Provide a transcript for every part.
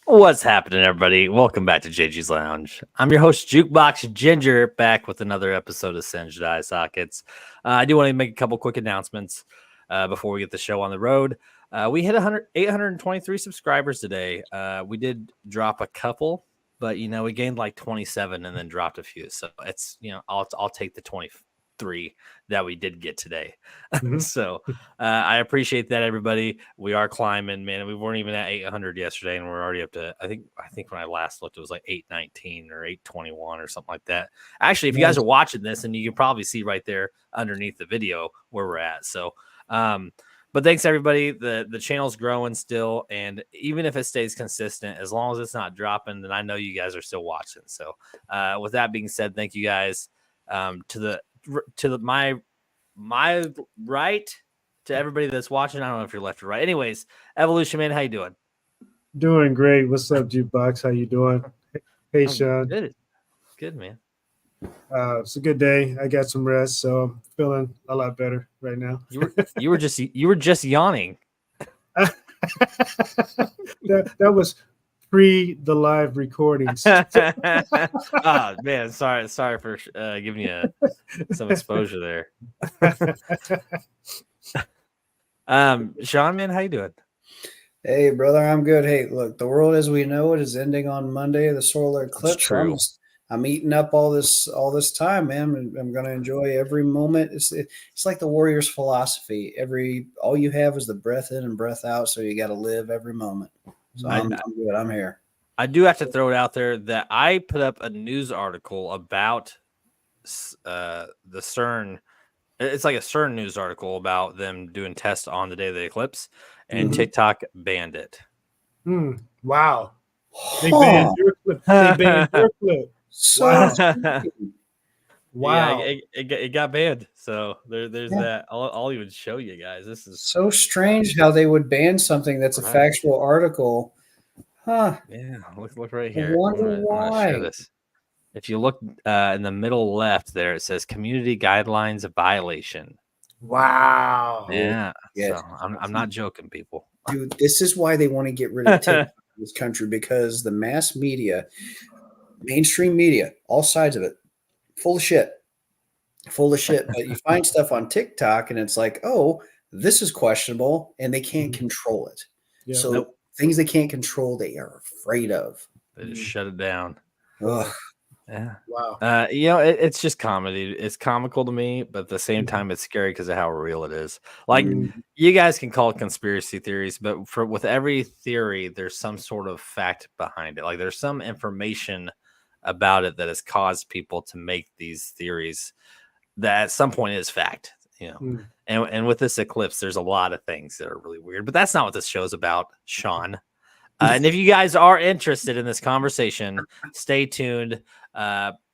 What's happening, everybody? Welcome back to JG's Lounge. I'm your host, Jukebox Ginger, back with another episode of Singed Eye Sockets. I do want to make a couple quick announcements before we get the show on the road. We hit 823 subscribers today. We did drop a couple, but we gained like 27 and then dropped a few. So it's I'll take the 23 that we did get today. So I appreciate that, everybody. We are climbing, man. We weren't even at 800 yesterday, and we're already up to I think when I last looked, it was like 819 or 821 or something like that. Actually, if you guys are watching this, and you can probably see right there underneath the video where we're at. So but thanks, everybody. The channel's growing still, and even if it stays consistent, as long as it's not dropping, then I know you guys are still watching. So with that being said, thank you guys. To my right, to everybody that's watching. I don't know if you're left or right. Anyways, Evolution Man, how you doing? Doing great. What's up, Jukebox? How you doing? Hey, Sean. Good, man. It's a good day. I got some rest, so I'm feeling a lot better right now. You were just yawning. that was pre the live recordings. Oh man, sorry for giving you some exposure there. Sean, man, how you doing? Hey, brother, I'm good. Hey, look, the world as we know it is ending on Monday, the solar eclipse. It's true. I'm eating up all this time, man. I'm going to enjoy every moment. It's like the Warriors' philosophy. All you have is the breath in and breath out, so you got to live every moment. So I'm good. I'm here. I do have to throw it out there that I put up a news article about the CERN. It's like a CERN news article about them doing tests on the day of the eclipse, and TikTok banned it. Wow. They banned your clip. They banned your clip. So wow. Yeah, it got banned. So there's that. I'll even show you guys. This is so strange how they would ban something that's a factual article. Huh. Yeah, look right here. I wonder why. Show this. If you look in the middle left there, it says community guidelines violation. Wow. Yeah. So I'm not joking, people. Dude, this is why they want to get rid of TikTok in this country, because the mass media, mainstream media, all sides of it, full of shit. But you find stuff on TikTok and it's like, oh, this is questionable, and they can't control it. Yeah. So things they can't control, they are afraid of. They just shut it down. Ugh. Yeah. Wow. It's just comedy. It's comical to me, but at the same time, it's scary because of how real it is. Like, you guys can call it conspiracy theories, but with every theory, there's some sort of fact behind it. Like, there's some information about it that has caused people to make these theories that at some point is fact. And with this eclipse, there's a lot of things that are really weird, but that's not what this show's about, Sean. And if you guys are interested in this conversation, stay tuned.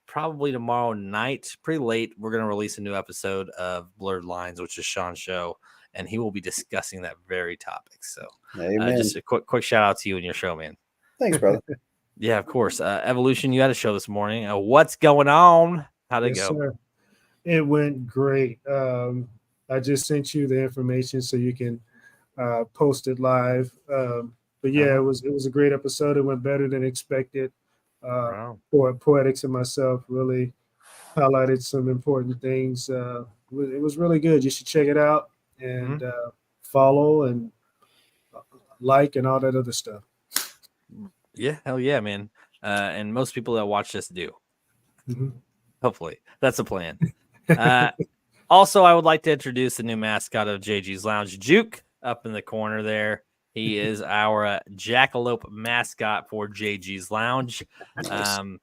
Probably tomorrow night, pretty late, we're going to release a new episode of Blurred Lines, which is Sean's show, and he will be discussing that very topic. So just a quick shout out to you and your show, man. Thanks, brother. Yeah, of course. Evolution, you had a show this morning. What's going on? How'd it go? Sir. It went great. I just sent you the information so you can post it live. But yeah, it was a great episode. It went better than expected. Poetics and myself really highlighted some important things. It was really good. You should check it out and follow and like and all that other stuff. Yeah, hell yeah, man. And most people that watch this do. Hopefully, that's the plan. Also, I would like to introduce the new mascot of JG's Lounge, Juke, up in the corner there. He is our jackalope mascot for JG's Lounge. The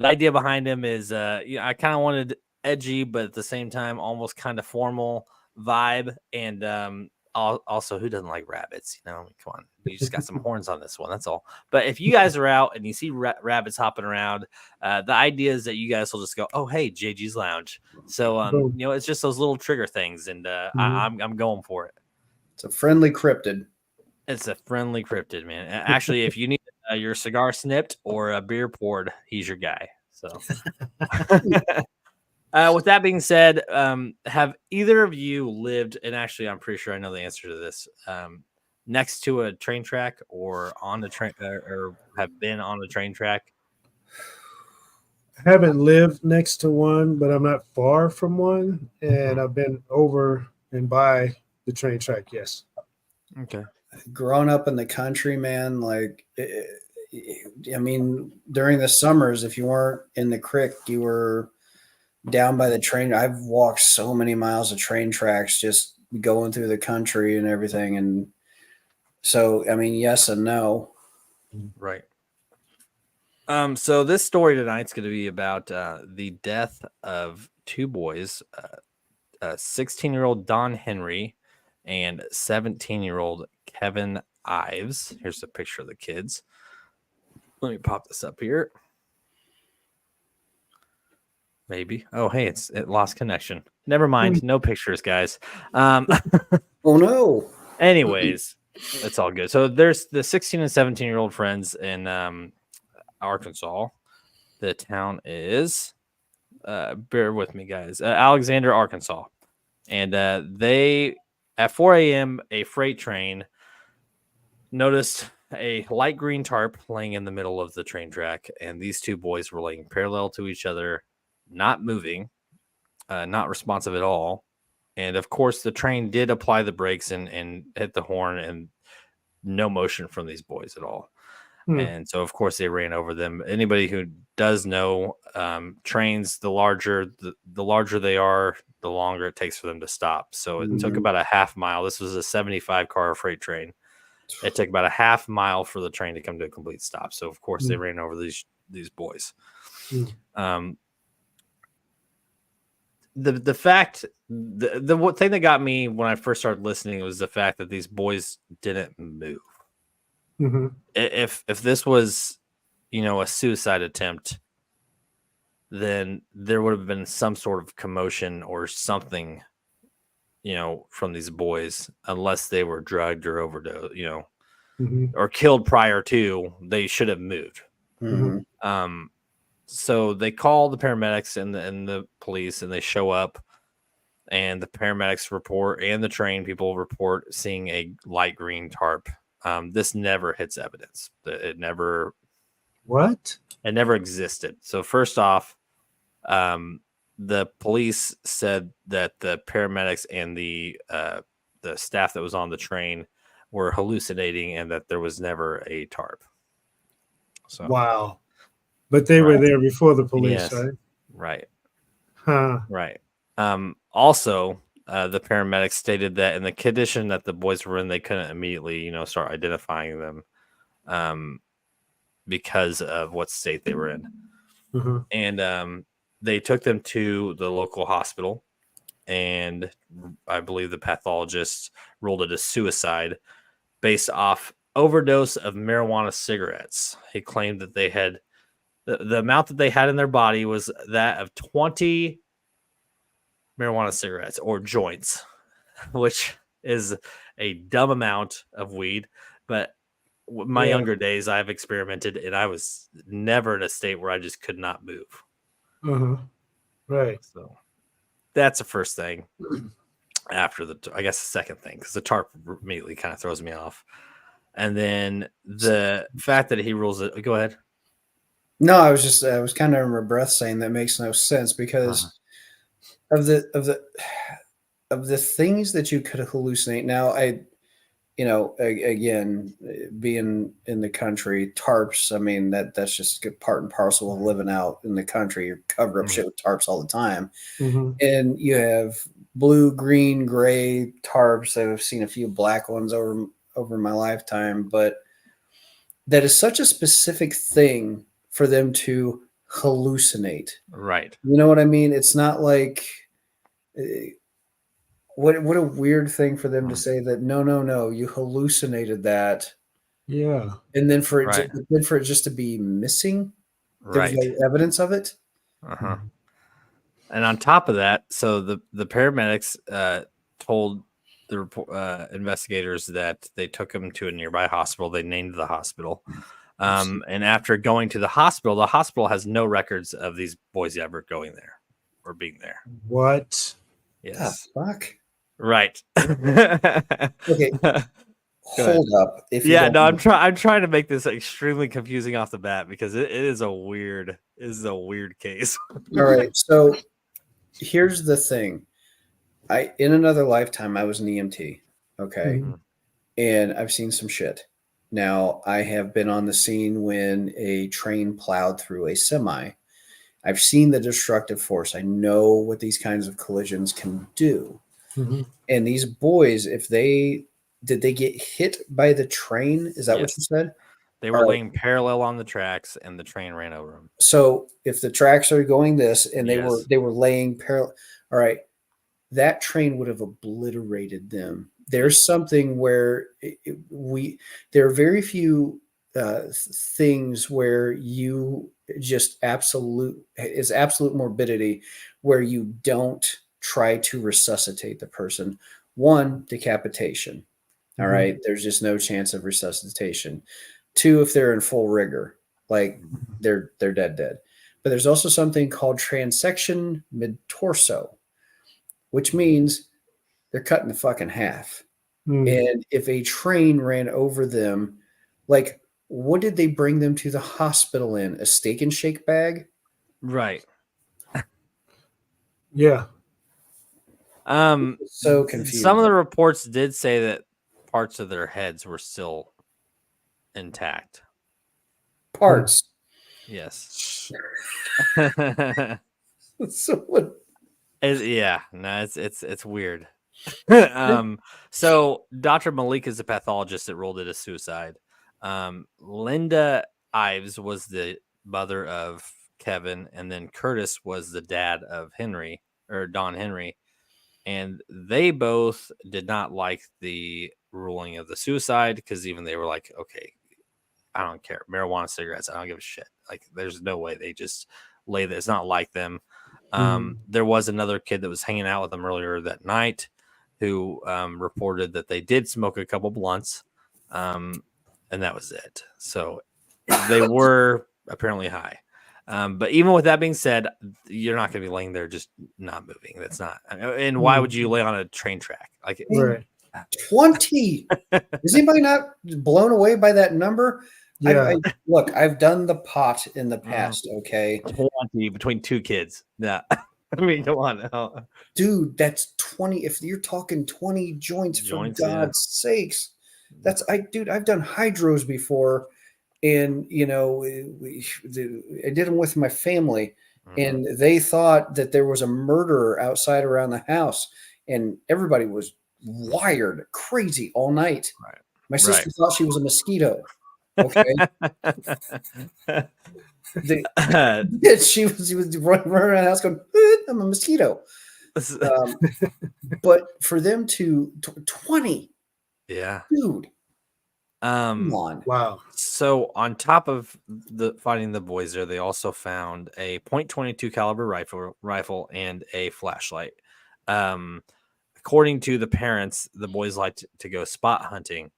idea behind him is, I kind of wanted edgy, but at the same time, almost kind of formal vibe. And also, who doesn't like rabbits? Come on, you just got some horns on this one. That's all. But if you guys are out and you see rabbits hopping around, the idea is that you guys will just go, "Oh, hey, JG's Lounge." So, it's just those little trigger things, and I'm going for it. It's a friendly cryptid. It's a friendly cryptid, man. Actually, if you need your cigar snipped or a beer poured, he's your guy. So, with that being said, have either of you lived? And actually, I'm pretty sure I know the answer to this. Next to a train track, or on the train, or have been on a train track? I haven't lived next to one, but I'm not far from one, and I've been over and by the train track. Yes. Okay. Growing up in the country, man, like, I mean, during the summers, if you weren't in the creek, you were down by the train. I've walked so many miles of train tracks just going through the country and everything. And so, I mean, yes and no. Right. So this story tonight's going to be about the death of two boys, 16-year-old Don Henry and 17-year-old Kevin Ives. Here's a picture of the kids. Let me pop this up here. Maybe. Oh, hey, it lost connection. Never mind. No pictures, guys. Oh no. Anyways, it's all good. So there's the 16 and 17-year-old friends in Arkansas. The town is bear with me, guys. Alexander, Arkansas. And they at 4 a.m. a freight train noticed a light green tarp laying in the middle of the train track, and these two boys were laying parallel to each other, not moving, not responsive at all. And of course, the train did apply the brakes and hit the horn, and no motion from these boys at all. And so, of course, they ran over them. Anybody who does know trains, the larger they are, the longer it takes for them to stop. So it took about a half mile. This was a 75-car freight train. It took about a half mile for the train to come to a complete stop. So, of course, they ran over these boys. The fact, the thing that got me when I first started listening was the fact that these boys didn't move. Mm-hmm. If this was, a suicide attempt, then there would have been some sort of commotion or something, from these boys, unless they were drugged or overdosed, or killed prior to. They should have moved. Mm-hmm. So they call the paramedics and the police, and they show up, and the paramedics report and the train people report seeing a light green tarp. This never hits evidence. It never existed. So first off, the police said that the paramedics and the staff that was on the train were hallucinating, and that there was never a tarp. So wow. But they were there before the police, yes. right? Right. Huh. Right. Also, the paramedics stated that in the condition that the boys were in, they couldn't immediately, start identifying them because of what state they were in. Mm-hmm. And they took them to the local hospital, and I believe the pathologist ruled it a suicide based off overdose of marijuana cigarettes. He claimed that they had the amount that they had in their body was that of 20 marijuana cigarettes or joints, which is a dumb amount of weed. But my younger days, I've experimented, and I was never in a state where I just could not move. Uh-huh. Right. So that's the first thing. After I guess the second thing, because the tarp immediately kind of throws me off. And then the fact that he rules it. Go ahead. No, I was kind of under my breath saying that makes no sense because of the things that you could hallucinate. Now, again, being in the country, tarps. I mean, that's just part and parcel of living out in the country. You cover up shit with tarps all the time, and you have blue, green, gray tarps. I've seen a few black ones over my lifetime, but that is such a specific thing for them to hallucinate. Right. You know what I mean? It's not like what a weird thing for them to say that no, you hallucinated that. Yeah. And then for it just to be missing, right. There's no evidence of it. Uh-huh. And on top of that, so the paramedics told the investigators that they took him to a nearby hospital. They named the hospital. And after going to the hospital has no records of these boys ever going there or being there. What? Yes. Fuck. Right. Okay. Hold up. If you Yeah, don't no, know. I'm trying to make this extremely confusing off the bat because it is a weird case. All right. So here's the thing. In another lifetime, I was an EMT. Okay. Mhm. And I've seen some shit. Now, I have been on the scene when a train plowed through a semi. I've seen the destructive force. I know what these kinds of collisions can do. Mhm. And these boys, did they get hit by the train? Is that what Yes. you said? They were All right. laying parallel on the tracks and the train ran over them. So if the tracks are going this and they Yes. were laying parallel, all right, that train would have obliterated them. There's something where there are very few things where you just absolute morbidity where you don't try to resuscitate the person. One, decapitation. All Mhm. right. There's just no chance of resuscitation. Two, if they're in full rigor, like they're dead. But there's also something called transection mid-torso, which means they're cut in the fucking half. Mhm. And if a train ran over them, like, what did they bring them to the hospital in? A steak and shake bag? Right. Yeah. So confused. Some of the reports did say that parts of their heads were still intact. Parts. Yes. So what? It's weird. So Dr. Malik is a pathologist that ruled it a suicide. Linda Ives was the mother of Kevin, and then Curtis was the dad of Henry or Don Henry, and they both did not like the ruling of the suicide because even they were like, okay, I don't care, marijuana, cigarettes, I don't give a shit. Like, there's no way they just lay that. It's not like them. There was another kid that was hanging out with them earlier that night who reported that they did smoke a couple blunts, and that was it. So they were apparently high. But even with that being said, you're not going to be laying there just not moving. That's not. And why would you lay on a train track? Like, Right. 20. Is anybody not blown away by that number? Yeah. Look, I've done the pot in the past, okay? 20 between two kids. Yeah. I mean, come on. Oh. Dude, that's 20. If you're talking 20 joints, for Joints, yeah. God's sakes. I've done hydros before, and I did them with my family, and they thought that there was a murderer outside around the house, and everybody was wired crazy all night. Right. My sister thought she was a mosquito. Okay. She was running around the house going, I'm a mosquito. But for them to 20, Yeah. dude, come on. Wow. So on top of the finding the boys there, they also found a .22 caliber rifle and a flashlight. According to the parents, the boys liked to go spot hunting,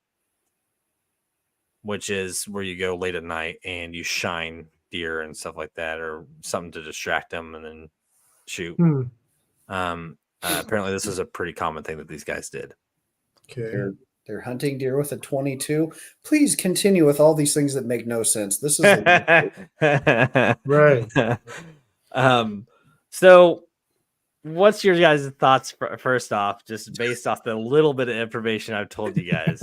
which is where you go late at night and you shine deer and stuff like that, or something to distract them and then shoot. Apparently this is a pretty common thing that these guys did. Okay. They're hunting deer with a 22. Please continue with all these things that make no sense. This is Right. So what's your guys' thoughts first off, just based off the little bit of information I've told you guys,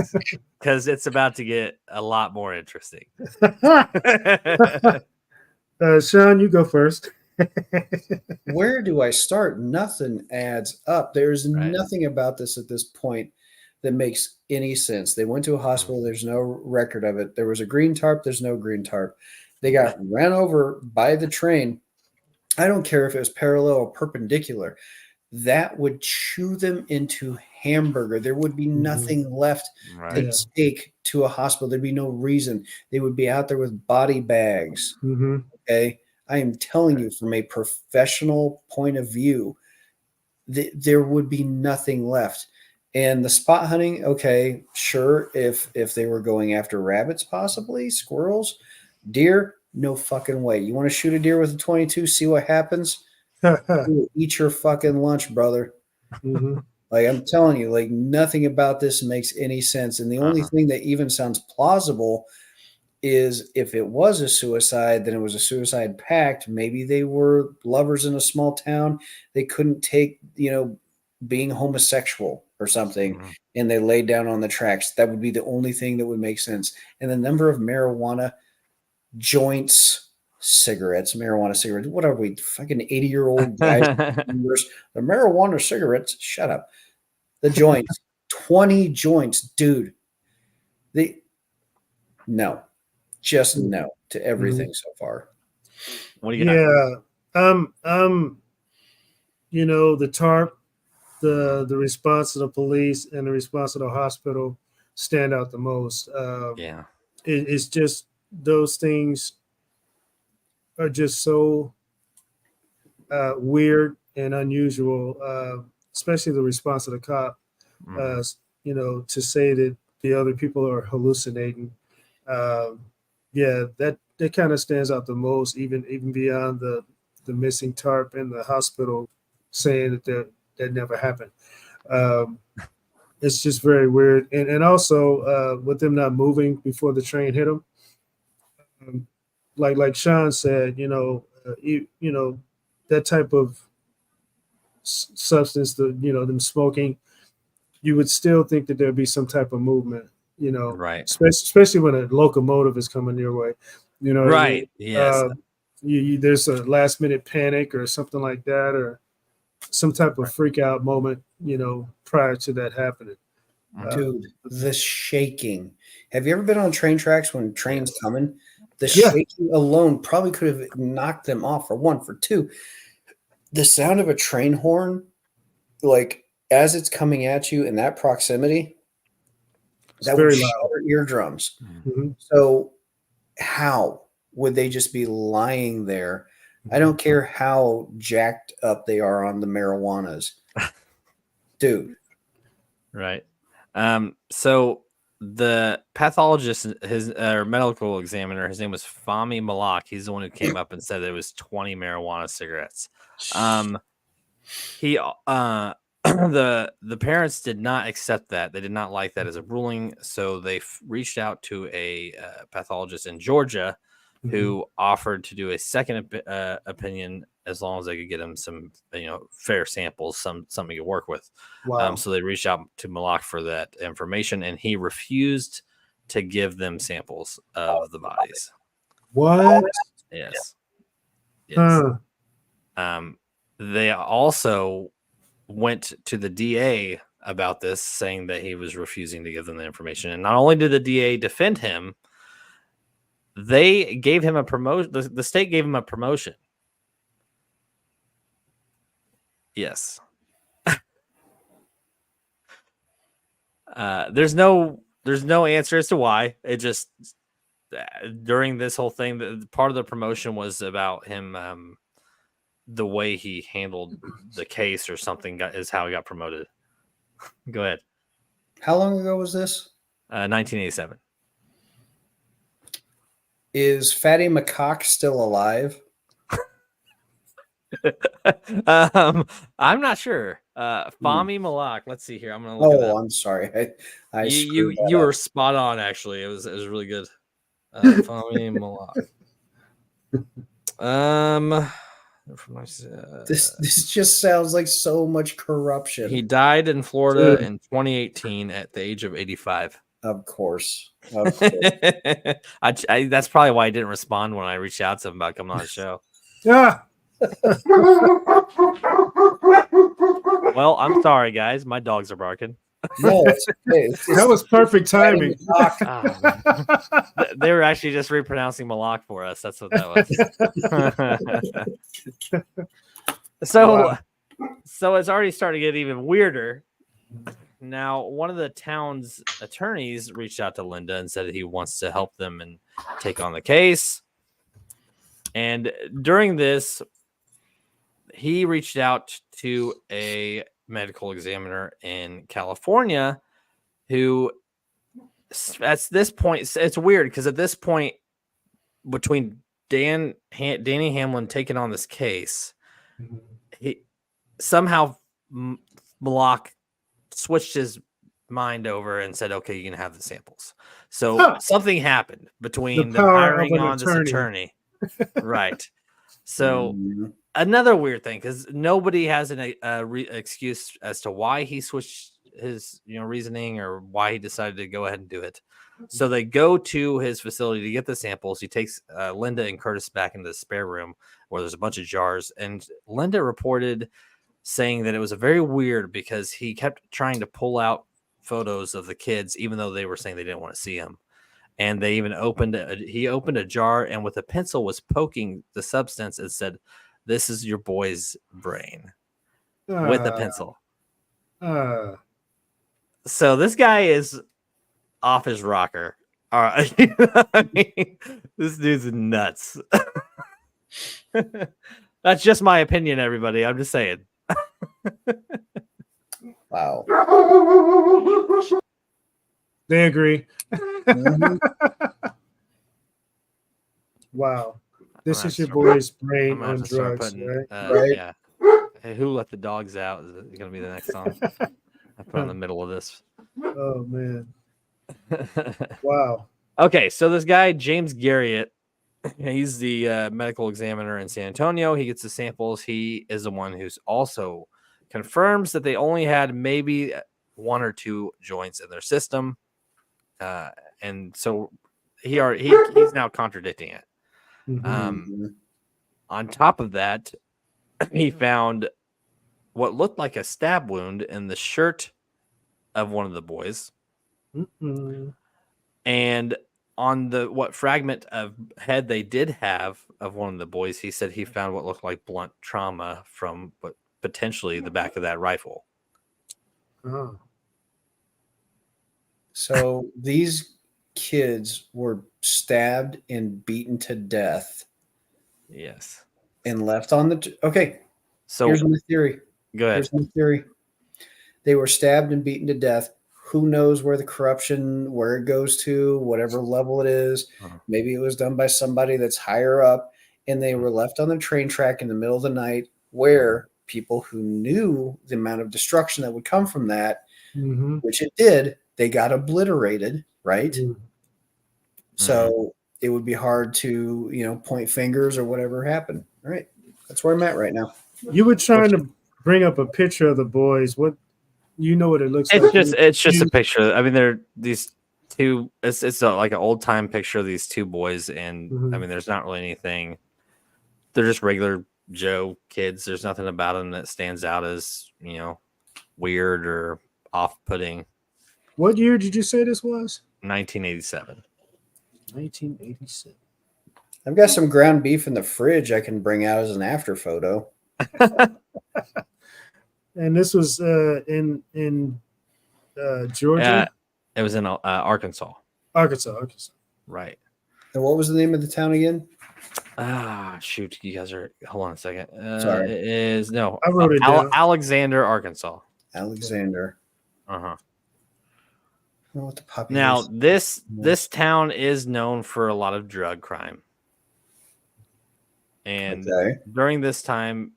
because it's about to get a lot more interesting. Sean, you go first. Where do I start? Nothing adds up. There's nothing about this at this point that makes any sense. They went to a hospital. There's no record of it. There was a green tarp. There's no green tarp. They got ran over by the train. I don't care if it was parallel or perpendicular. That would chew them into hamburger. There would be nothing left to take to a hospital. There'd be no reason. They would be out there with body bags. Okay. I am telling you, from a professional point of view, there would be nothing left. And the spot hunting, okay, sure, if they were going after rabbits, possibly squirrels, Deer, no fucking way. You want to shoot a deer with a 22, see what happens? Dude, eat your fucking lunch, brother. Mhm. Like, I'm telling you, like, nothing about this makes any sense. And the only thing that even sounds plausible is if it was a suicide, then it was a suicide pact. Maybe they were lovers in a small town. They couldn't take, being homosexual or something, Mhm. and they laid down on the tracks. That would be the only thing that would make sense. And the number of marijuana joints, marijuana cigarettes. What are we, fucking 80-year-old guys? The marijuana cigarettes. Shut up. The joints, 20 joints, dude. No, just no to everything so far. What do you got? Yeah. The tarp, the response of the police and the response of the hospital stand out the most. Yeah. It's just those things are just so weird and unusual, especially the response of the cop. Mhm. To say that the other people are hallucinating. That kind of stands out the most, even beyond the missing tarp in the hospital saying that never happened. Um, it's just very weird, and also with them not moving before the train hit them. Like Sean said, that type of substance, them smoking, you would still think that there'd be some type of movement, Right. especially when a locomotive is coming your way. You know what I mean? Right. Yes. There's a last minute panic or something like that, or some type of freak out moment, prior to that happening. Dude, the shaking. Have you ever been on train tracks when trains coming? The Yeah. shaking alone probably could have knocked them off, for one. For two, the sound of a train horn, like as it's coming at you in that proximity, It's that would very loud. shatter eardrums. Mhm. So how would they just be lying there? I don't care how jacked up they are on the marijuanas. Dude. Right. So the pathologist, his medical examiner, his name was Fahmy Malak. He's the one who came up and said it was 20 marijuana cigarettes. He the parents did not accept that. They did not like that as a ruling, so they reached out to a pathologist in Georgia who offered to do a second opinion as long as they could get him some fair samples, something to work with. Wow. So they reached out to Malak for that information, and he refused to give them samples of the bodies. What? Yes. Huh. They also went to the DA about this, saying that he was refusing to give them the information. And not only did the DA defend him, they gave him a promotion. The state gave him a promotion. Yes. There's no answer as to why. It just during this whole thing, the part of the promotion was about him. The way he handled the case or something is how he got promoted. Go ahead. How long ago was this? 1987. Is Fatty McCock still alive? I'm not sure. Fahmy Malak. Let's see here. I'm gonna look it up. I'm sorry. I You screwed that up. were spot on. Actually, it was really good. Fahmy Malak. This just sounds like so much corruption. He died in Florida in 2018 at the age of 85. Of course. That's probably why I didn't respond when I reached out to him about coming on the show. Yeah. Well, I'm sorry, guys. My dogs are barking. No, it's okay. That was perfect timing. They were actually just repronouncing Malak for us. That's what that was. So it's already starting to get even weirder. Now, one of the town's attorneys reached out to Linda and said that he wants to help them and take on the case. And during this, he reached out to a medical examiner in California who, at this point, it's weird because at this point, between Danny Hamlin taking on this case, he somehow Block switched his mind over and said, "Okay, you can have the samples." So something happened between them hiring on this attorney, right? So another weird thing, because nobody has an excuse as to why he switched his reasoning or why he decided to go ahead and do it. So they go to his facility to get the samples. He takes Linda and Curtis back into the spare room where there's a bunch of jars, and Linda reported saying that it was very weird because he kept trying to pull out photos of the kids, even though they were saying they didn't want to see them. And they even opened a jar, and with a pencil was poking the substance and said, "This is your boy's brain," with a pencil. So this guy is off his rocker. All right. I mean, this dude's nuts. That's just my opinion, everybody. I'm just saying. Wow. They agree. Mhm. Wow. This I'm is your gonna start- boy's brain I'm gonna have on to start drugs, putting, right? Right. Yeah. Hey, Who Let the Dogs Out is going to be the next song. I put in the middle of this. Oh man. Wow. Okay, so this guy, James Garriott, he's the medical examiner in San Antonio. He gets the samples. He is the one who's also confirms that they only had maybe 1 or 2 joints in their system. And so he's now contradicting it. Mhm. On top of that, he found what looked like a stab wound in the shirt of one of the boys. Mhm. And on what fragment of head they did have of one of the boys, he said he found what looked like blunt trauma from what potentially the back of that rifle. Oh. So these kids were stabbed and beaten to death Yes. and left on the. Okay, So here's my theory. go ahead. Here's my theory. They were stabbed and beaten to death. Who knows where the corruption, where it goes to, whatever level it is. Uh-huh. Maybe it was done by somebody that's higher up, and they were left on the train track in the middle of the night where people who knew the amount of destruction that would come from that, Mhm. which it did, they got obliterated, right? Mhm. So it would be hard to, point fingers or whatever happened. All right. That's where I'm at right now. You were trying to bring up a picture of the boys. What what it looks It's like? just a picture. I mean, they're these two. It's like an old time picture of these two boys, and I mean, there's not really anything. They're just regular Joe kids. There's nothing about them that stands out as weird or off-putting. What year did you say this was? 1987. 1987. I've got some ground beef in the fridge I can bring out as an after photo. And this was in Georgia, It was in Arkansas. Arkansas. Right. And what was the name of the town again? Shoot, you guys are. Hold on a second. Sorry. It is no. I wrote it down. Alexander, Arkansas. Alexander. Uh huh. I don't know what the population. Now this town is known for a lot of drug crime, and during this time,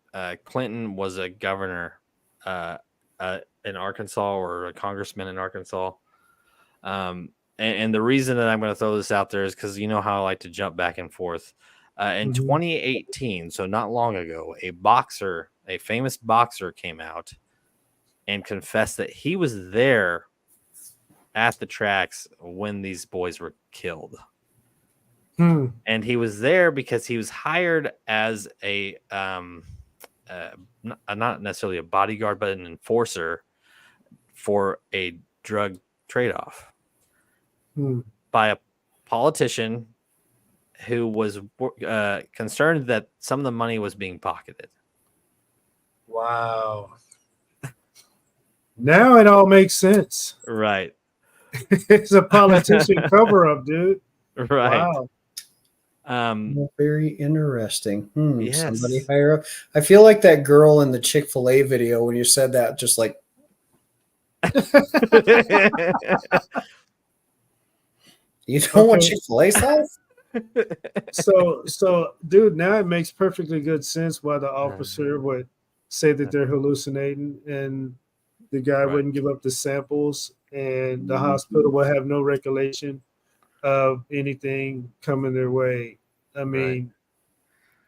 Clinton was a governor in Arkansas or a congressman in Arkansas. And the reason that I'm going to throw this out there is because you know how I like to jump back and forth. In 2018, so not long ago, a famous boxer came out and confessed that he was there at the tracks when these boys were killed. And he was there because he was hired as a not necessarily a bodyguard, but an enforcer for a drug trade-off by a politician who was concerned that some of the money was being pocketed. Wow. Now it all makes sense. Right. It's a politician cover-up, dude. Right. Wow. Very interesting. Yes. Somebody higher up. I feel like that girl in the Chick-fil-A video when you said that, just like you know what Chick-fil-A sells? So, dude, now it makes perfectly good sense why the officer would say that they're hallucinating, and the guy Right. wouldn't give up the samples, and the hospital will have no recollection of anything coming their way. I mean,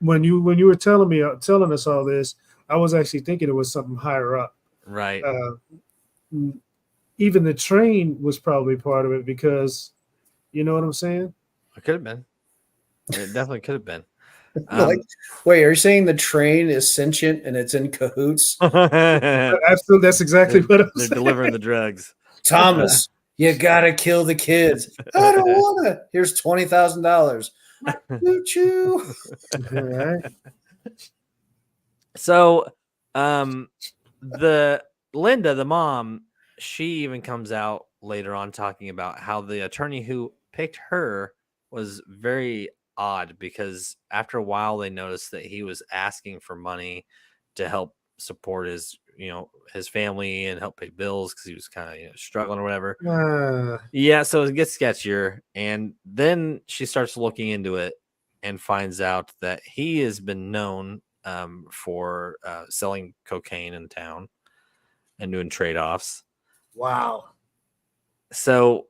when you were telling us all this, I was actually thinking it was something higher up. Right. Even the train was probably part of it because, you know what I'm saying? It could have been. It definitely could have been. Like, wait, are you saying the train is sentient and it's in cahoots? Absolutely, that's exactly what I'm They're saying. delivering the drugs. Thomas, you gotta kill the kids. I don't wanna. Here's $20,000. Choo-choo. All right. So, the Linda, the mom, she even comes out later on talking about how the attorney who picked her was very odd because after a while they noticed that he was asking for money to help support his, his family and help pay bills because he was kind of struggling or whatever. Yeah, so it gets sketchier, and then she starts looking into it and finds out that he has been known for selling cocaine in town and doing trade-offs. Wow. So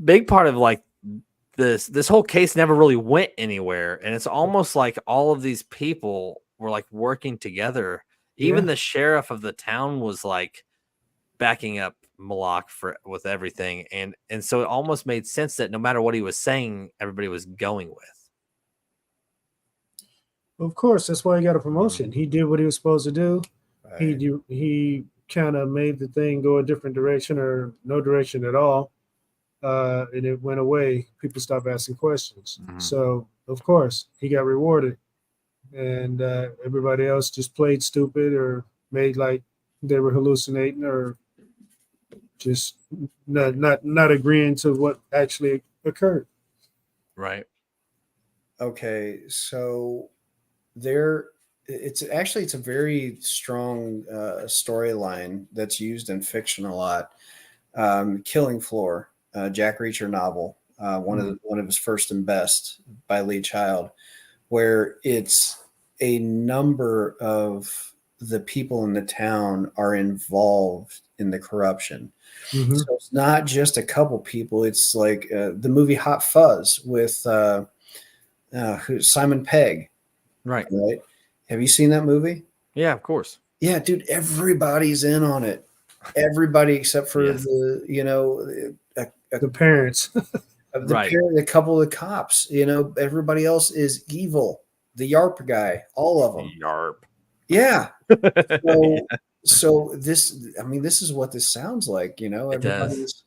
big part of like this whole case never really went anywhere, and it's almost like all of these people were like working together. Even the sheriff of the town was like backing up Malak with everything, and so it almost made sense that no matter what he was saying, everybody was going with. Of course, that's why he got a promotion. He did what he was supposed to do. Right. He kind of made the thing go a different direction or no direction at all, and it went away. People stopped asking questions. So of course he got rewarded, and everybody else just played stupid or made like they were hallucinating or just not agreeing to what actually occurred. Right. Okay, so it's a very strong storyline that's used in fiction a lot. Killing Floor, Jack Reacher novel, one of his first and best by Lee Child, where it's a number of the people in the town are involved in the corruption. Mm-hmm. So it's not just a couple people. It's like the movie Hot Fuzz with Simon Pegg. Right. Have you seen that movie? Yeah, of course. Yeah, dude, everybody's in on it. Everybody except for the parents. A couple of the cops. Everybody else is evil. The YARP guy, all of them. YARP. Yeah. So this is what this sounds like. Everybody's.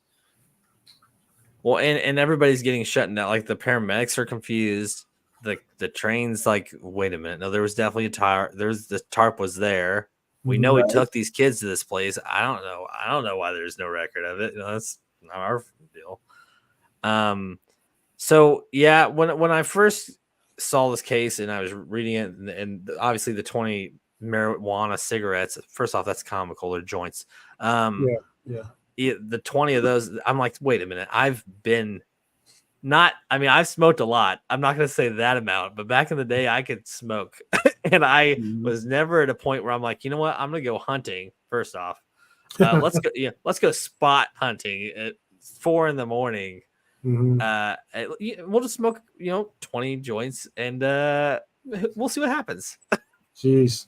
Well, and everybody's getting shut down. Like the paramedics are confused. The train's like, wait a minute. No, there was definitely a tarp. The tarp was there. We know he took these kids to this place. I don't know why there's no record of it. That's not our deal. So yeah, when I first saw this case and I was reading it, and obviously the 20 marijuana cigarettes. First off, that's comical. They're joints. The 20 of those. I'm like, wait a minute. I've smoked a lot. I'm not going to say that amount, but back in the day, I could smoke, and I was never at a point where I'm like, you know what? I'm going to go hunting. First off, let's go. Yeah, let's go spot hunting at 4 a.m. We'll just smoke, 20 joints, and we'll see what happens. Jeez.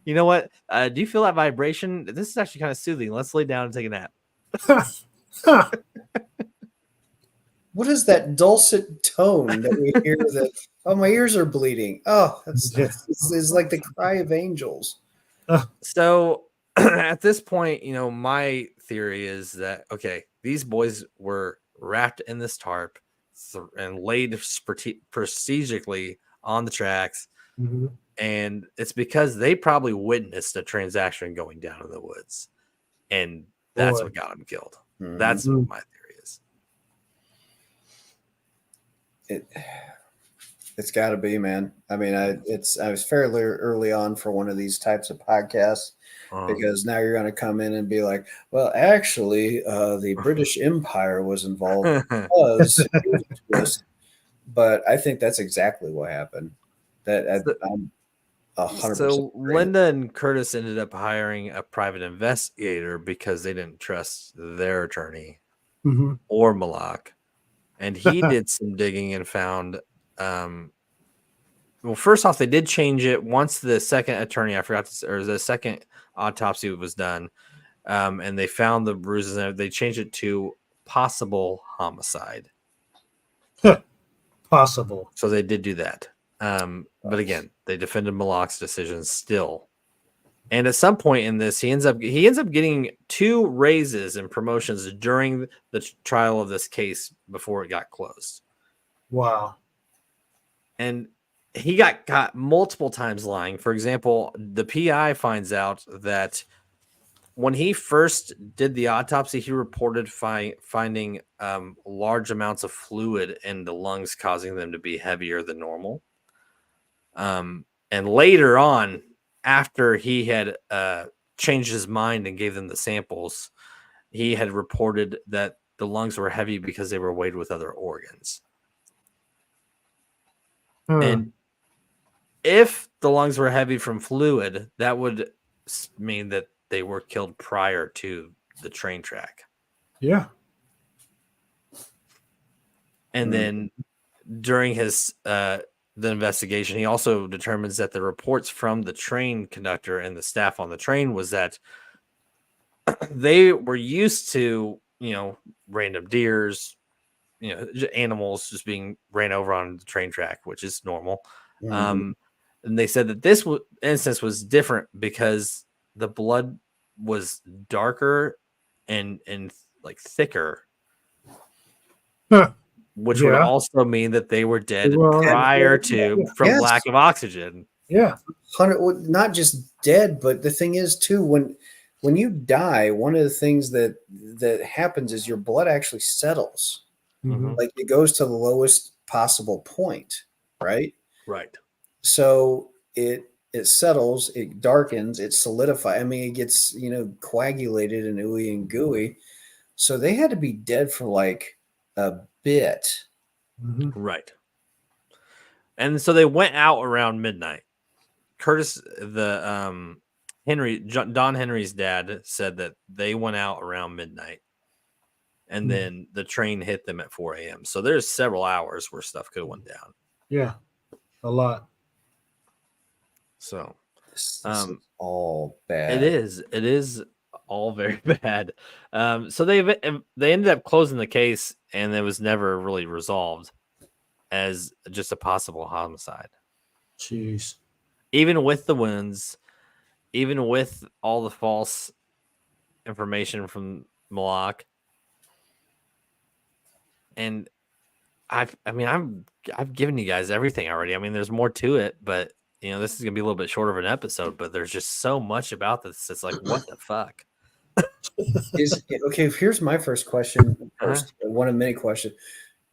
You know what? Do you feel that vibration? This is actually kind of soothing. Let's lay down and take a nap. What is that dulcet tone that we hear that, oh, my ears are bleeding. Oh, it's like the cry of angels. So at this point, my theory is that, okay, these boys were wrapped in this tarp and laid strategically on the tracks. Mm-hmm. And it's because they probably witnessed a transaction going down in the woods. And that's what got them killed. Mm-hmm. That's what my theory is. It's got to be, man. I mean, I was fairly early on for one of these types of podcasts because now you're going to come in and be like, well, actually, the British Empire was involved because but I think that's exactly what happened. That So- I'm 100%. So Linda and Curtis ended up hiring a private investigator because they didn't trust their attorney Mm-hmm. or Malak, and he did some digging and found. Well, first off, they did change it once the second attorney, I forgot to, or the second autopsy was done, and they found the bruises. And they changed it to possible homicide. Possible. So they did do that. But again, they defended Malak's decision still. And at some point in this, he ends up getting 2 raises and promotions during the trial of this case before it got closed. Wow. And he got caught multiple times lying. For example, the PI finds out that when he first did the autopsy, he reported finding large amounts of fluid in the lungs, causing them to be heavier than normal. And later on, after he had changed his mind and gave them the samples, he had reported that the lungs were heavy because they were weighed with other organs. And if the lungs were heavy from fluid, that would mean that they were killed prior to the train track. Yeah. And then during his the investigation, he also determines that the reports from the train conductor and the staff on the train was that they were used to, random deers, animals just being ran over on the train track, which is normal. Mhm. And they said that this instance was different because the blood was darker and like thicker, Huh. which would Yeah. also mean that they were dead Well, prior to from yes. lack of oxygen. Yeah. Not just dead, but the thing is too, when you die, one of the things that happens is your blood actually settles. Mhm. Like it goes to the lowest possible point, right? Right. So it settles, it darkens, it solidifies. I mean, it gets coagulated and ooey and gooey. So they had to be dead for like a bit. Mhm. Right. And so they went out around midnight. Curtis, the Don Henry's dad said that they went out around midnight, and Mhm. then the train hit them at 4 a.m. So there's several hours where stuff could have went down. Yeah. A lot. So This is all it bad. is all very bad. So they ended up closing the case, and it was never really resolved as just a possible homicide. Jeez. Even with the wounds, even with all the false information from Malak, and I've given you guys everything already. I mean, there's more to it, but this is gonna be a little bit shorter of an episode. But there's just so much about this. It's like, what the fuck? Okay, here's my first question. First, one of many questions.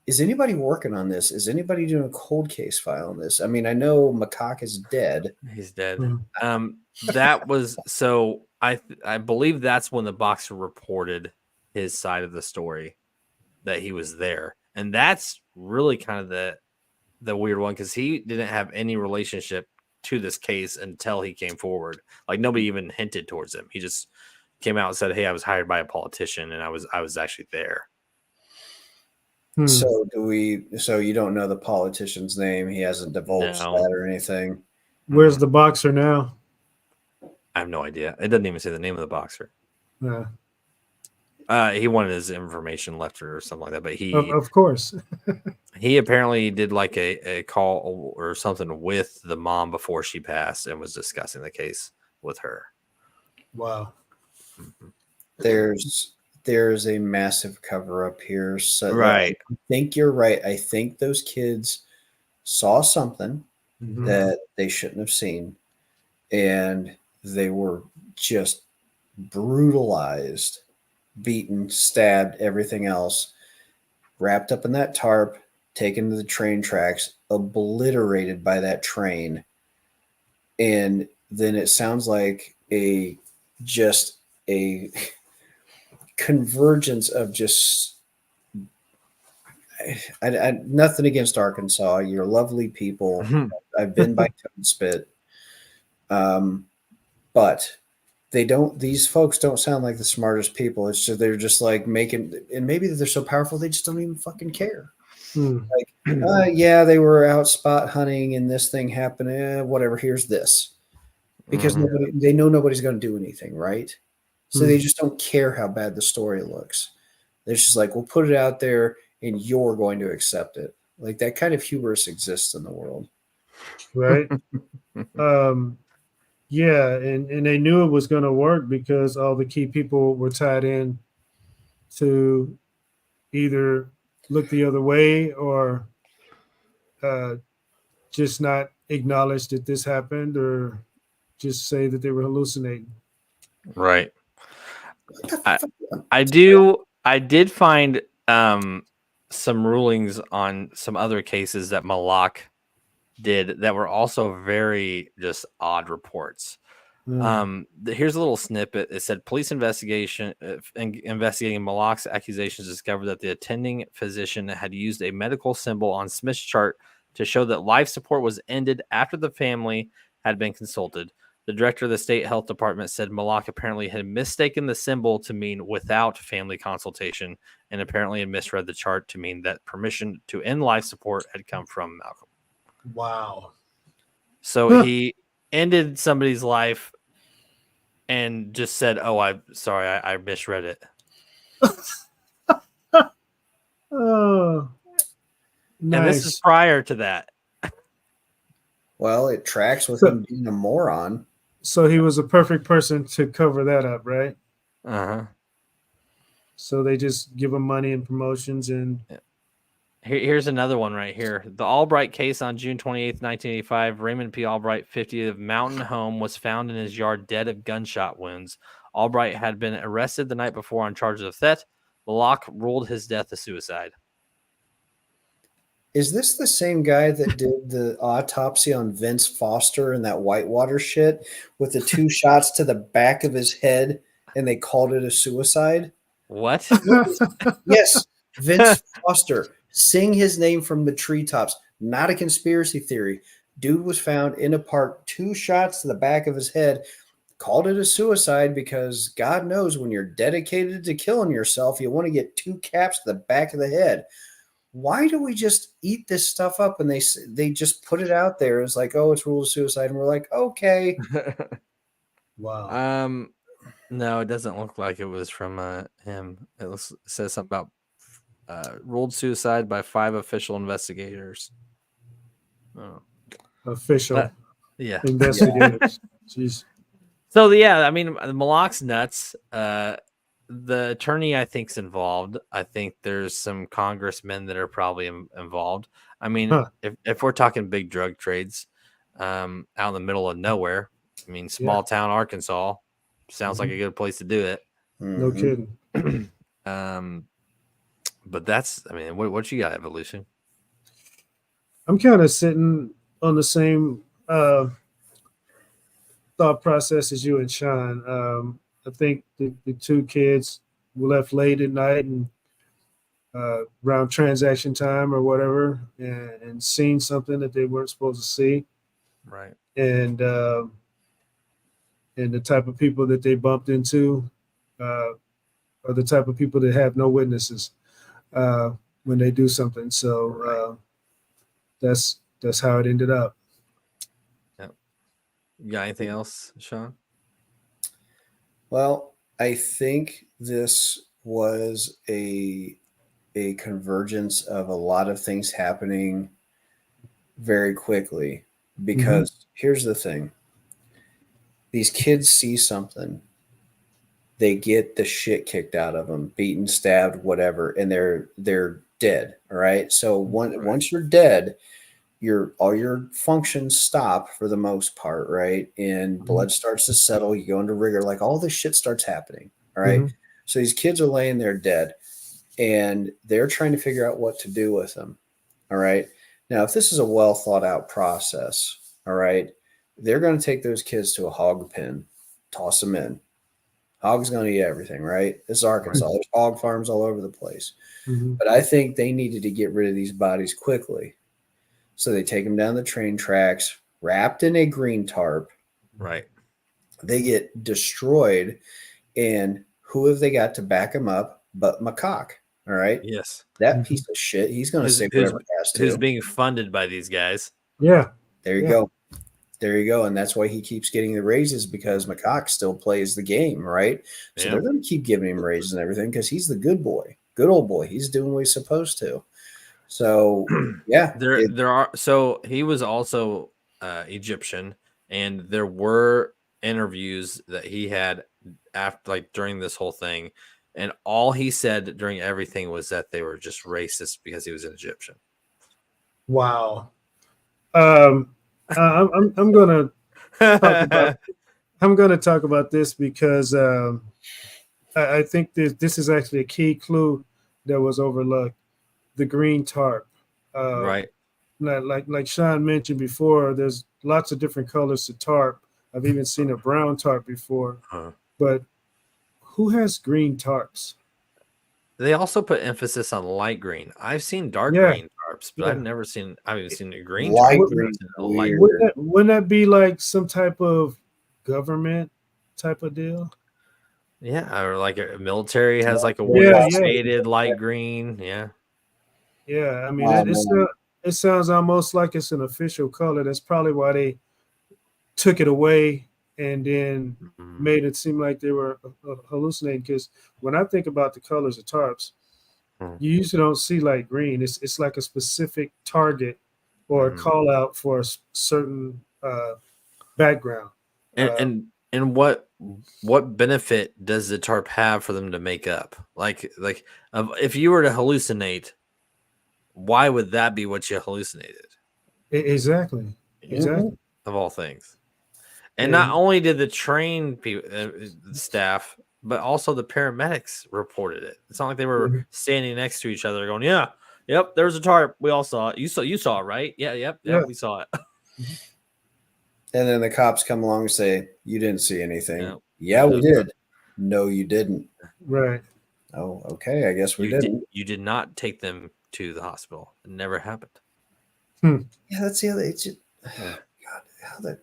Is anybody working on this? Is anybody doing a cold case file on this? I mean, I know Makak is dead. He's dead. Mhm. That was so. I believe that's when the boxer reported his side of the story, that he was there, and that's really kind of the weird one because he didn't have any relationship to this case until he came forward. Like nobody even hinted towards him. He just came out and said, "Hey, I was hired by a politician, and I was actually there." Hmm. So so you don't know the politician's name? He hasn't divulged No. that or anything. Where's the boxer now? I have no idea. It doesn't even say the name of the boxer. Yeah. He wanted his information left or something like that, but Of course. he apparently did like a call or something with the mom before she passed and was discussing the case with her. Wow. There's a massive cover up here. So Right. I think you're right. I think those kids saw something Mhm. that they shouldn't have seen, and they were just brutalized, beaten, stabbed, everything else, wrapped up in that tarp, taken to the train tracks, obliterated by that train. And then it sounds like just a convergence of just, I nothing against Arkansas. You're lovely people. I've been by Toad Spit. But they don't, these folks don't sound like the smartest people. It's just, they're just like making, and maybe they're so powerful, they just don't even fucking care. Like, yeah, they were out spot hunting and this thing happened. Whatever, here's this. Because they know nobody's going to do anything, right? So they just don't care how bad the story looks. They're just like, we'll put it out there and you're going to accept it. Like that kind of hubris exists in the world. Right. Yeah, and they knew it was going to work because all the key people were tied in to either look the other way or just not acknowledge that this happened or just say that they were hallucinating. Right. I did find some rulings on some other cases that Malak did that were also very just odd reports. Here's a little snippet. It said police investigating Malak's accusations discovered that the attending physician had used a medical symbol on Smith's chart to show that life support was ended after the family had been consulted. The director of the state health department said Malak apparently had mistaken the symbol to mean without family consultation and apparently had misread the chart to mean that permission to end life support had come from Malcolm. Wow. So he ended somebody's life and just said, "Oh, I'm sorry, I misread it." Oh, nice. And this is prior to that. Well, it tracks with him being a moron. So he was a perfect person to cover that up, right? Uh-huh. So they just give him money and promotions and Here's another one right here. The Albright case on June 28th, 1985. Raymond P. Albright, 50, of Mountain Home, was found in his yard dead of gunshot wounds. Albright had been arrested the night before on charges of theft. Malak ruled his death a suicide. Is this the same guy that did the autopsy on Vince Foster and that Whitewater shit with the 2 shots to the back of his head and they called it a suicide? What? Yes, Vince Foster. Sing his name from the treetops. Not a conspiracy theory. Dude was found in a park, 2 shots to the back of his head. Called it a suicide because God knows when you're dedicated to killing yourself, you want to get 2 caps to the back of the head. Why do we just eat this stuff up and they just put it out there? It's like, oh, it's ruled a suicide, and we're like, okay. wow. No, it doesn't look like it was from him. It says something about ruled suicide by 5 official investigators. Oh. Official Yeah. investigators. Jeez. So yeah, I mean, Malak's nuts. The attorney, I think, is involved. I think there's some congressmen that are probably involved. I mean, if we're talking big drug trades, out in the middle of nowhere, I mean, small town Arkansas sounds like a good place to do it. No kidding. But that's, I mean, what you got, Evolution? I'm kind of sitting on the same thought process as you and Sean. I think the 2 kids were left late at night and around transaction time or whatever, and seen something that they weren't supposed to see. Right. And the type of people that they bumped into are the type of people that have no witnesses when they do something. So that's how it ended up. Yeah. You got anything else, Sean? Well, I think this was a convergence of a lot of things happening very quickly because here's the thing. These kids see something. They get the shit kicked out of them, beaten, stabbed, whatever, and they're dead. All right. So once you're dead, all your functions stop for the most part, right? And blood starts to settle. You go into rigor, like all this shit starts happening. All right. So these kids are laying there dead, and they're trying to figure out what to do with them. All right. Now, if this is a well thought out process, all right, they're going to take those kids to a hog pen, toss them in. Hog's going to eat everything, right? This is Arkansas. There's hog farms all over the place. Mhm. But I think they needed to get rid of these bodies quickly. So they take them down the train tracks, wrapped in a green tarp. Right. They get destroyed. And who have they got to back them up but McCock? All right. Yes. That piece of shit, he's going to say whatever he has to. Who's being funded by these guys. Yeah. There you go. There you go. And that's why he keeps getting the raises, because McCock still plays the game, right? So they're going to keep giving him raises and everything because he's the good boy, good old boy. He's doing what he's supposed to. So, yeah. There are. So he was also Egyptian, and there were interviews that he had after, like, during this whole thing. And all he said during everything was that they were just racist because he was an Egyptian. Wow. I'm gonna talk about this because I think this is actually a key clue that was overlooked. The green tarp. Right. Like Sean mentioned before, there's lots of different colors to tarp. I've even seen a brown tarp before. But who has green tarps? They also put emphasis on light green. I've seen dark green tarps, but I've never seen. I haven't seen a green light tarp. green. Wouldn't that be like some type of government type of deal? Yeah, or like a military has like a weird shaded light green. Yeah. Yeah, I mean, it sounds almost like it's an official color. That's probably why they took it away and then made it seem like they were hallucinating. Because when I think about the colors of tarps, you usually don't see light green. It's like a specific target or a call out for a certain background. And what benefit does the tarp have for them to make up? Like if you were to hallucinate, why would that be what you hallucinated? Exactly. Of all things. And not only did the train staff, but also the paramedics reported it. It's not like they were standing next to each other going, "Yeah, yep, there's a tarp. We all saw it. You saw it, right? Yeah, yep, we saw it." And then the cops come along and say, "You didn't see anything." No. Yeah, we did. No, you didn't. Right. Oh, okay. I guess we didn't. You did not take them to the hospital. It never happened. Yeah, that's the other. It's just, God, how that.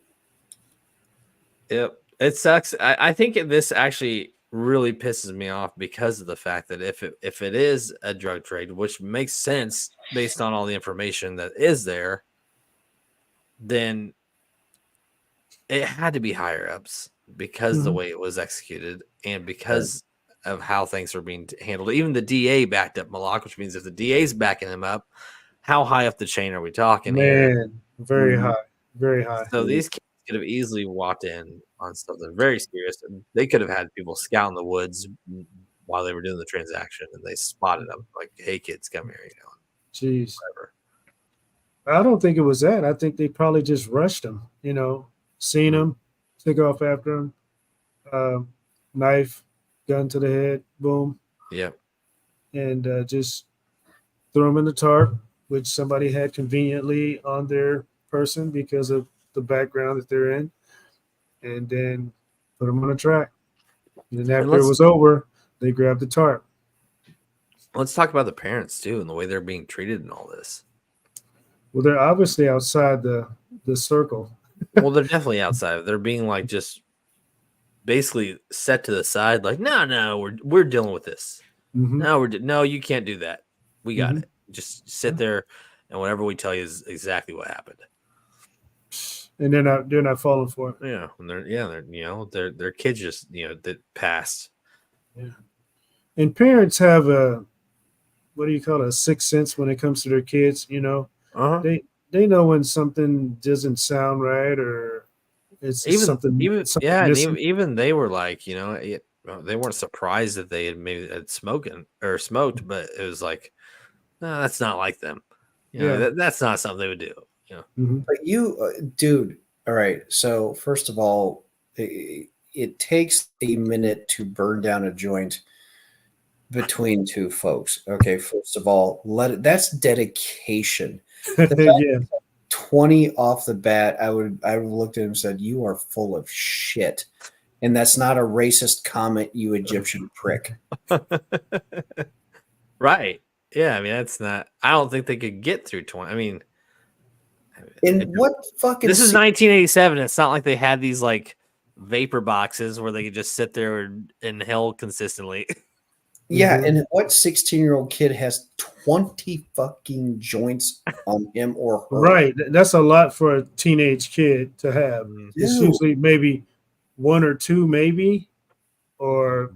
Yep, it sucks. I think this actually really pisses me off because of the fact that if it is a drug trade, which makes sense based on all the information that is there, then it had to be higher ups because the way it was executed and because of how things are being handled. Even the DA backed up Malak, which means if the DA is backing him up, how high up the chain are we talking here? Very high, very high. So these kids could have easily walked in on something very serious, and they could have had people scouting the woods while they were doing the transaction, and they spotted them like, "Hey, kids, come here," Jeez. Whatever. I don't think it was that. I think they probably just rushed him. Seen him, took off after him, knife, gun to the head, boom. Yep. And just threw him in the tarp, which somebody had conveniently on their person because of the background that they're in, and then put them on a track. And then after it was over, they grabbed the tarp. Let's talk about the parents too and the way they're being treated in all this. Well, they're obviously outside the circle. Well, they're definitely outside. They're being like just basically set to the side, like, no, we're dealing with this. No, you can't do that. We got it. Just sit there, and whatever we tell you is exactly what happened. And they're not falling for it. Yeah, and they're kids just that passed. Yeah, and parents have a a sixth sense when it comes to their kids. They know when something doesn't sound right or it's even they were like they weren't surprised that they had smoked, but it was like, no, that's not like them. That's not something they would do. But dude, all right. So first of all, it takes a minute to burn down a joint between two folks. Okay, first of all, that's dedication. 20 off the bat, I would have looked at him and said, "You are full of shit." And that's not a racist comment, you Egyptian prick. Right. Yeah. I mean, that's not. I don't think they could get through 20. I mean, And what fucking this is 1987. It's not like they had these like vapor boxes where they could just sit there and inhale consistently. Yeah, Mhm. and what 16-year-old kid has 20 fucking joints on him or her? Right. That's a lot for a teenage kid to have. It's Dude. usually maybe one or two, maybe, or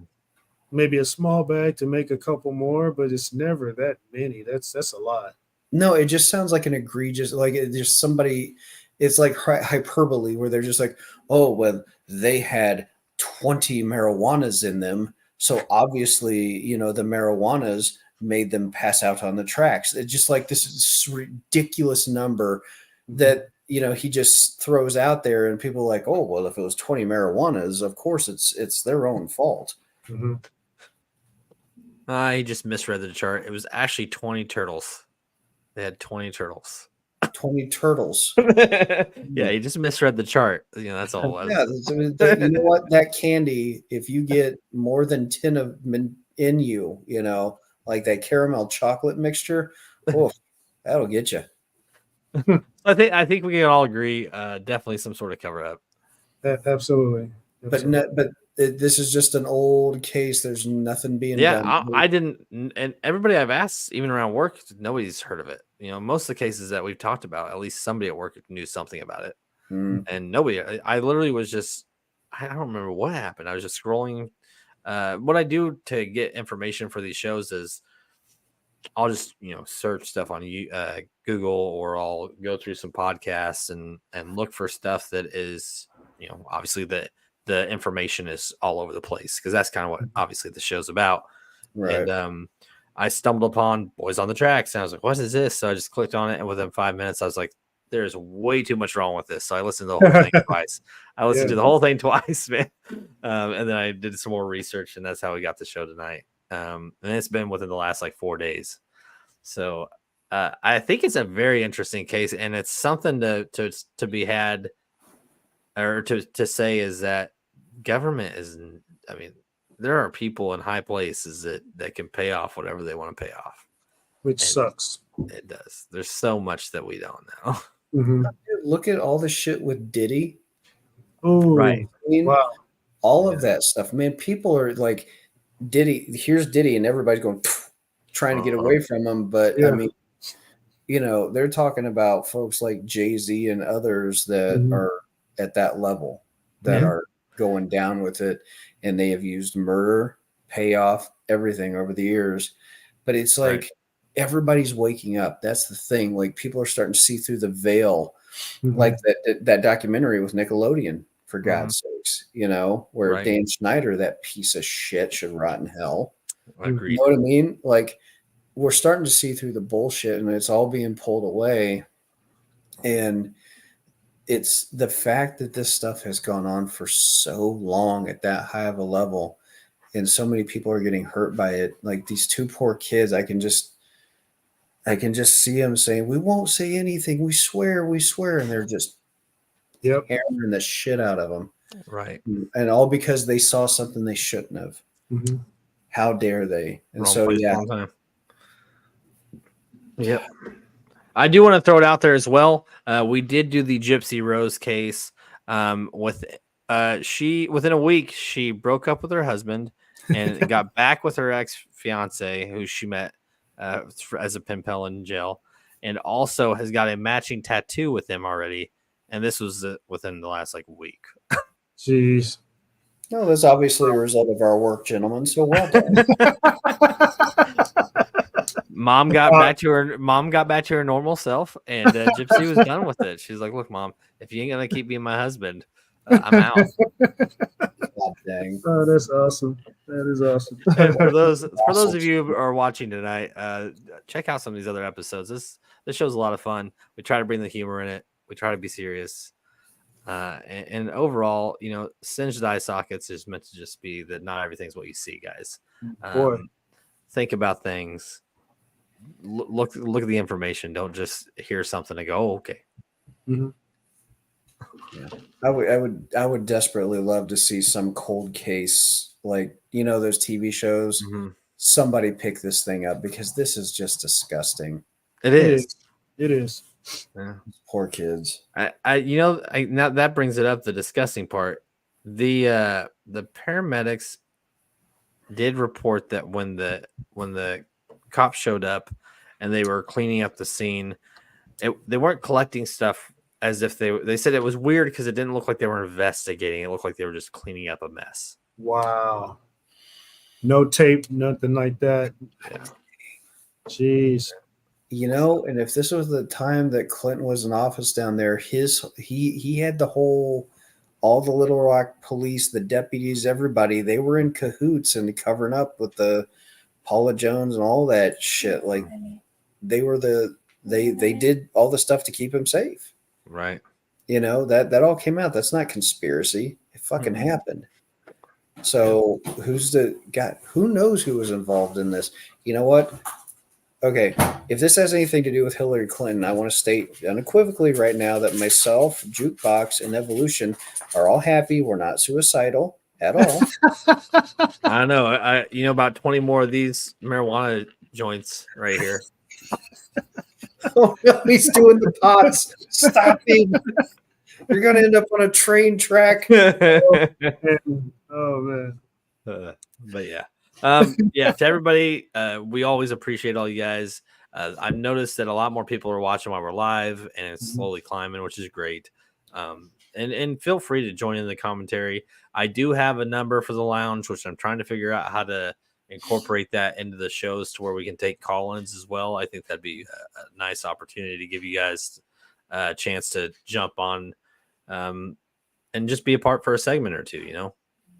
maybe a small bag to make a couple more, but it's never that many. That's a lot. No, it just sounds like an egregious, like there's somebody, it's like hyperbole where they're just like, oh, well, they had 20 marijuanas in them. So obviously, the marijuanas made them pass out on the tracks. It's just like this ridiculous number that, he just throws out there and people are like, oh, well, if it was 20 marijuanas, of course it's their own fault. Mm-hmm. He just misread the chart. It was actually 20 turtles. They had 20 turtles. 20 turtles. Yeah, he just misread the chart. That's all. Yeah, you know what? That candy, if you get more than 10 of them in you, like that caramel chocolate mixture, oh, that'll get you. I think we can all agree. Definitely some sort of cover up. Absolutely. But this is just an old case. There's nothing being done. I didn't, and everybody I've asked, even around work, nobody's heard of it. Most of the cases that we've talked about, at least somebody at work knew something about it, and nobody. I literally was just, I don't remember what happened. I was just scrolling. What I do to get information for these shows is I'll just search stuff on Google, or I'll go through some podcasts and look for stuff that is obviously the information is all over the place, because that's kind of what obviously the show's about. Right. And I stumbled upon Boys on the Tracks, and I was like, what is this? So I just clicked on it, and within 5 minutes I was like, there's way too much wrong with this. So I listened to the whole thing twice. I listened to the whole thing twice, man. And then I did some more research, and that's how we got the show tonight. And it's been within the last like 4 days. So I think it's a very interesting case, and it's something to be had, or to say, is that government is, I mean, there are people in high places that can pay off whatever they want to pay off. Which sucks. It does. There's so much that we don't know. Mm-hmm. Look at all the shit with Diddy. Oh, Right. I mean, wow. all of that stuff. Man, people are like, Diddy, here's Diddy, and everybody's going, trying to get away from him. But I mean, they're talking about folks like Jay-Z and others that are at that level, that are going down with it, and they have used murder, payoff, everything over the years. But it's like everybody's waking up. That's the thing. Like, people are starting to see through the veil, like that documentary with Nickelodeon, for God's sakes, where Dan Schneider, that piece of shit, should rot in hell. Agreed. You know what I mean? Like, we're starting to see through the bullshit, and it's all being pulled away. And it's the fact that this stuff has gone on for so long at that high of a level, and so many people are getting hurt by it. Like, these two poor kids, I can just see them saying, "We won't say anything. We swear, we swear," and they're just hammering the shit out of them. Right. And all because they saw something they shouldn't have. Mm-hmm. How dare they? And Wrong so, place, wrong time. Yep. I do want to throw it out there as well. We did do the Gypsy Rose case. She within a week, she broke up with her husband and got back with her ex-fiance, who she met as a pen pal in jail, and also has got a matching tattoo with him already. And this was within the last week. Jeez. No, that's obviously a result of our work, gentlemen. So well done. Mom got back to her normal self, and Gypsy was done with it. She's like, "Look, Mom, if you ain't gonna keep being my husband, I'm out." God dang. Oh, that's awesome. That is awesome. for those of you who are watching tonight, check out some of these other episodes. This show's a lot of fun. We try to bring the humor in it. We try to be serious. And overall, Singed Eye Sockets is meant to just be that not everything's what you see, guys. Think about things. Look at the information. Don't just hear something and go, "Oh, okay." Mm-hmm. Yeah. I would desperately love to see some cold case, like, those TV shows. Mhm. Somebody pick this thing up because this is just disgusting. It It is. is. It is. Yeah. Poor kids. Now that brings it up, the disgusting part. The paramedics did report that when the cops showed up and they were cleaning up the scene, they weren't collecting stuff as if they said it was weird because it didn't look like they were investigating. It looked like they were just cleaning up a mess. Wow. No tape, nothing like that. Yeah. Jeez. And if this was the time that Clinton was in office down there, he had all the Little Rock police, the deputies, everybody, they were in cahoots and covering up with the Paula Jones and all that shit. Like they did all the stuff to keep him safe. Right. That all came out. That's not conspiracy. It fucking happened. So who knows who was involved in this? You know what? Okay, if this has anything to do with Hillary Clinton, I want to state unequivocally right now that myself, Jukebox, and Evolution are all happy. We're not suicidal at all. I know. About 20 more of these marijuana joints right here. Oh, no, he's doing the pots. Stop him. You're going to end up on a train track. Oh man. But yeah. To everybody, we always appreciate all you guys. I've noticed that a lot more people are watching while we're live, and it's slowly climbing, which is great. And feel free to join in the commentary. I do have a number for the lounge, which I'm trying to figure out how to incorporate that into the shows to where we can take call-ins as well. I think that'd be a nice opportunity to give you guys a chance to jump on and just be a part for a segment or two.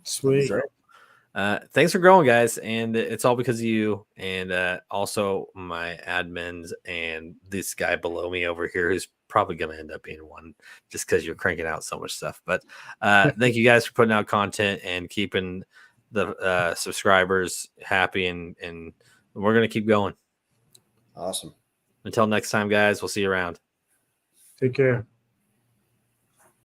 Sweet. So, thanks for growing, guys, and it's all because of you and also my admins and this guy below me over here who's probably going to end up being one just because you're cranking out so much stuff. But thank you guys for putting out content and keeping the subscribers happy, and we're going to keep going. Awesome. Until next time, guys, we'll see you around. Take care.